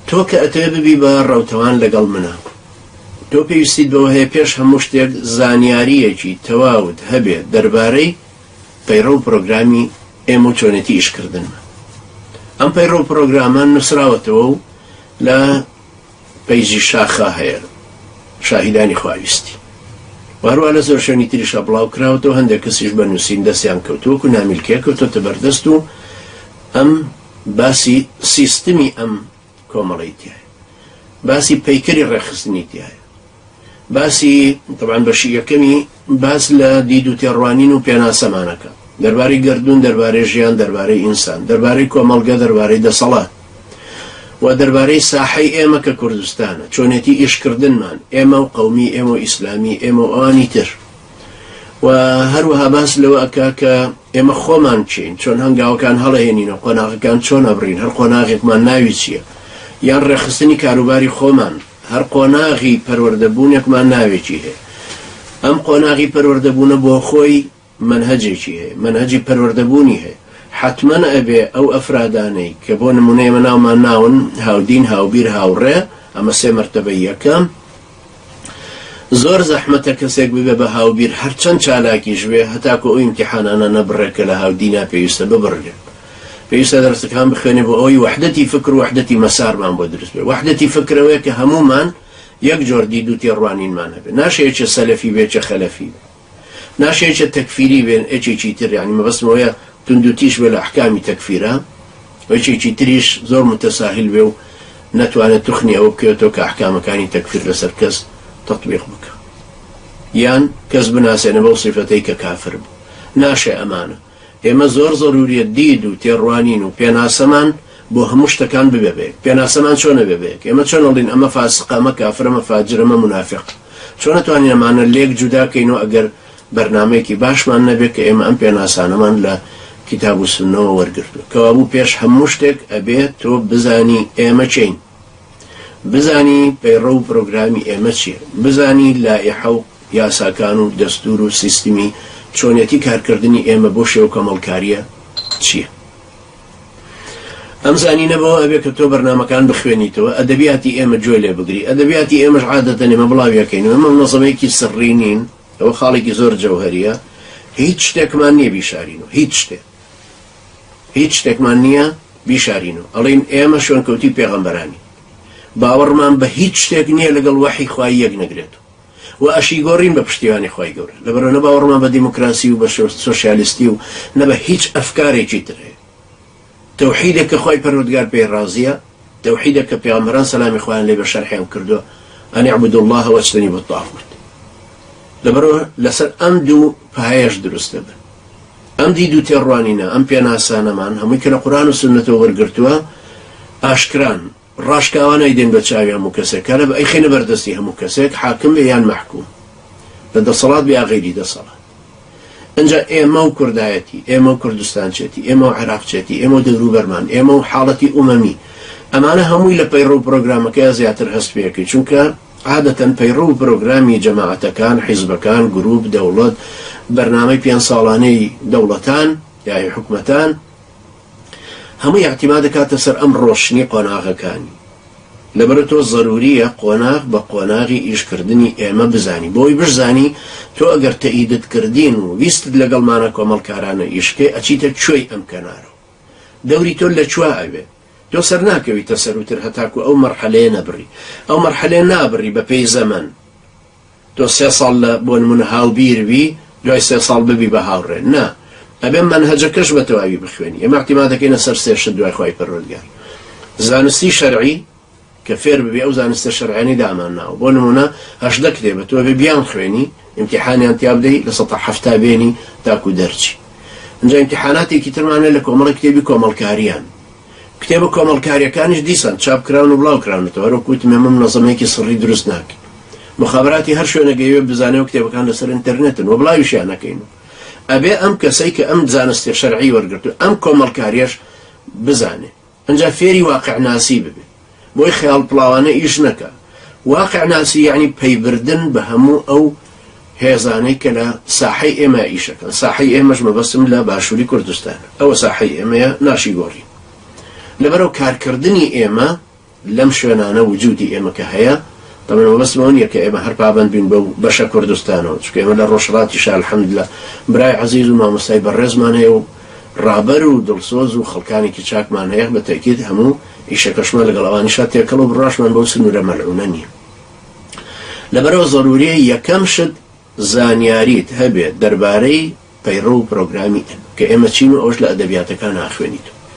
تۆ کە ئەتەوێ ببی بە ڕەوتەوان لەگەڵ منە، تۆ پێویستیت بەوە هەیە پێش هەموو شتێک زانیاریەکی تەواوت هەبێت دەربارەی پەیڕە و پرۆگرامی ئێمە و چۆنێتی ئیشکردنمە. ئەم پەیڕە و پرۆگرامان نووسراوەتەوە و لە پەیژی شاخە هەیە شاهیدانی خواویستی، وهروە لە زۆر شوێنی تریشە بڵاو کراوەتەوە. هەندێک کەسیش بە نووسین دەستیان کەوتووەکو نامیلکێ کەوتۆتە بەردەست و ئەم باسی سیستمی ئەم کۆمەڵەی تایە، باسی پەیکەری ڕێخستنی تایە، باسی طبعاً بەشی یەکەمی باس لە دید و تێڕوانین و پێناسەمانەکە، دەربارەی گەردوون، دەربارەی ژیان، دەربارەی ئینسان، دەربارەی کۆمەڵگە، دەربارەی دەسەڵات و دەربارەی ساحەی ئێمە کە کوردستانە، چۆنێتی ئیشکردنمان ئێمە و قەومی ئێمە و ئیسلامی ئێمە و ئەوانی تر، و هەروەها باس لەوە ئەکا کە ئێمە خۆمان چین، چۆن هەنگاوەکان هەڵەهێنینەوە، قۆناغەکان چۆن ئەبڕین، هەر قۆناغێکمان ناوی چییە، یان ڕێخستنی کاروباری خۆمان، هەر قۆناغی پەروەردەبوونێکمان ناوێکی هەیە. ئەم قۆناغی پەروەردەبوونە بۆ خۆی منهەجێکی هەیە، منهەجی پەروەردەبوونی هەیە. حتمما ئەبێ ئەو ئەفرادانەی کە بۆ نمونەی ئێمە ناومان ناون هاودین، هاوبیر، هاوڕێ، ئەمە سێ مەرتەبەی یەکەم. زۆر زەحمەتە کەسێک ببێ بە هاوبیر هەرچەند چالاکیش بێ، هەتاکو ئەو ئیمتیحانانە نەبڕێکە لە هاودینا پێویستە ببڕێت، پێویستە دەرسەکان بخوێنێ بۆ ئەوەی وەحدەتی فکر و وەحدەتی مەسارمان بۆ دروست بێ. وەحدەتی فکرەوەیە کە هەمومان یەک جۆر دید و تێڕوانینمان هەبێ، ناشەیەکە سەلەفی بێ چە خەلەفی بێ، ناشەیەکە تەکفیری بێن ئەچێکی تر، یعنی مەبەستمەوەیە توندوتیش بێ لە ئەحکامی تەکفیرە، ئەچێکی تریش زۆر متەساهل بێ و نەتوانێت توخنی ئەوە بکەوێتەوە کە ئەحکامەکانی تەکفیر لەسەر کەس تەطبیق بکە، یان کەس بناسێنە بەو سیفەتەی کە کافر بوو. ناشێ ئەمانە. ئێمە زۆر زەروریە دید و تێڕوانین و پێناسەمان بۆ هەموو شتەکان ببێت. پێناسەمان چۆنە ببێت؟ ئێمە چۆن ئەڵین ئەمە فاسق، ئەمە کافر، ئەمە فاجر، ئەمە منافق؟ چۆن نەتوانین ئەمانە لێک جوداکەینەوە ئەگەر بەرنامەیەکی باشمان نەبێت کە ئێمە ئەم پێناسانەمان لە کتاب و سنەوە وەرگرتووە. کەوابوو پێش هەموو شتێک ئەبێت تۆ بزانی ئێمە چین، بزانی پەیڕە و پرۆگرامی ئێمە چییە، بزانی لایحە و یاساکان و دەستور و سیستمی چۆنێتی کارکردنی ئێمە بۆ شێو کۆمەڵکاریە چییە. ئەم زانینەبەوە ئەبێت کە تۆ بەرنامەکان بخوێنیتەوە، ئەدەبیاتی ئێمە گوێ لێ بگری. ئەدەبیاتی ئێمەش عادەتەن ئێمە بڵاویەکەینەوە، ئەمە منەظەمەیەکی سڕی نین، ئەوە خاڵێکی زۆر جەوهەریە، هیچ شتێکمان نییە بیشارینەوە، هیچ شتێکمان نییە بیشارینەوە. ئەڵێن ئێمە شوێنکەوتی پێغەمبەرانی، باوەڕمان بە هیچ شتێک نییە لەگەڵ وەحی خوای یەک نەگرێتەوە و ئەشی گۆڕین بە پشتیوانی خوای گەورە، لەبەرەوە نە باوەڕمان بە دیموکراسی و بە سۆشیالیستی و نە بە هیچ ئەفکارێکی تر هەیە. تەوحیدێک کە خوای پەروەردگار پێی ڕازیە، تەوحیدێک کە پێغەمبەران سەلامی خوایان لێ بە شەرحیان کردووە، ئەن اعبدوا الله واجتنبوا الطاغوت. لەبەرەوە لەسەر ئەم دوو پایەش دروستە بن. ئەم دید و تێڕوانینە، ئەم پێناسانەمان هەمووی کە لە قورئان و سوننەتەوە وەرگرتووە ئاشکران، ڕاشکاوانەی دێن بە چاوی هەموو کەسێک، کە لە ئەیخێنە بەردەستی هەموو کەسێک، حاکم بێ یان مەحکوم، بە دەسەڵات بێ یا غەیری دەسەڵات. ئەنجا ئێمە و کوردایەتی، ئێمە و کوردستانچێتی، ئێمە و عێراقچێتی، ئێمە و دەوروبەرمان، ئێمە و حاڵەتی ئومەمی، ئەمانە هەمووی لە پەیڕە و پرۆگرامەکەی زیاتر هەست پێەکەی، چونکە عادەتەن پەیڕە و پرۆگرامی جەماعەتەکان، حیزبەکان، گروپ، دەوڵەت، بەرنامەی 5 ساڵانەی دەوڵەتان یای حکومەتان هەمووی اعتیماد دەکاتە سەر ئەم ڕۆشنی قۆناغەکانی. لەبەرە تۆ ضروریە قۆناغ بە قۆناغی ئیشکردنی ئێمە بزانی، بۆی بزانی تۆ ئەگەر تەئیدت کردین و ویستت لەگەڵمانە کۆمەڵکارانە ئیشکێ ئەچیتە کوێی ئەم کەنارەوە، دەوری تۆ لە کوێ ئەوێ، تۆ سەر ناکەویتە سەروتر هەتاکو ئەو مەرحەلەیە نەبڕی، ئەو مەرحەلەیە نابڕی بە پێی زەمەن. تۆ 3 ساڵ لە بۆ نمونە هاوبیر بی، دوای 3 ساڵ ببی بە هاوڕێ، نا، ئەبێ منهەجەکەش بە تەواوی بخوێنی. ئێمە اعتیماد دەکەینە سەر 3 شت دوای خوای پەروەردگار. زانستی شەرعی کە فێر ببێ، ئەو زانستە شەرعیانی دامان ناوە، بۆ نمونە 18 کتێبە تۆ بێ بیان خوێنی، ئیمتیحانیان تیا بدەی لە 170 بێنی تاکو دەرچی. ئەنجا ئیمتیحاناتێکی ترمانە لە کۆمەڵی کتێبی کۆمەڵکاریان، کتێبە کۆمەڵکاریەکانیش دیسان چاپ کراون و بڵاو کراونەتەوە، وەرەوەکوتم ئێمە منەظەمەیەکی سڕی دروست ناکەین، مخابراتی هەر شوێنەگەیوێ بزانێ و کتێبەکان لەسەر ئینتەرنێتن و بڵاویشیان نەکەین. ئەبێ ئەم کەسەی کە ئەم زانستی شەرعی وەرگرتو ئەم کۆمەڵکاریەش بزانێ، ئەنجا فێری واقعناسی ببێ، بۆی خەیاڵ پڵاوانە ئیش نەکە. واقعناسی یعنی پەیبردن بە هەموو ئەو هێزانەی کە لە ساحەی ئێمە ئیشەکەن. ساحەی ئێمەش مەبەستم لە باشووری کوردستانە، ئەوە ساحەی ئێمەیە، ناشی گۆڕی. لەبەرەو کارکردنی ئێمە لەم شوێنانە وجودی ئێمە کە هەیە طبعا بەسمەوە نییە کە ئێمە هەر پابەند بین بەو بەشە کوردستانەوە چونکە ئێمە لە ڕۆژهەڵاتیشە الحەمدوللا برای عەزیز و مامۆستای بەڕێزمان هەیە و ڕابەر و دڵسۆز و خەڵکانێکی چاکمان هەیە بە تەکید هەموو ئیشەکەشمان لەگەڵ ئەوانیشا تێکەڵ و بڕاشمان بەو سنوورە مەلعونە نییە لەبەرەوە ضروریە یەکەم شت زانیاریت هەبێت دەربارەی پەیڕۆ و پرۆگرامی کە ئێمە چین و ئەوش لە ئەدەبیاتەکان ناخوێنیت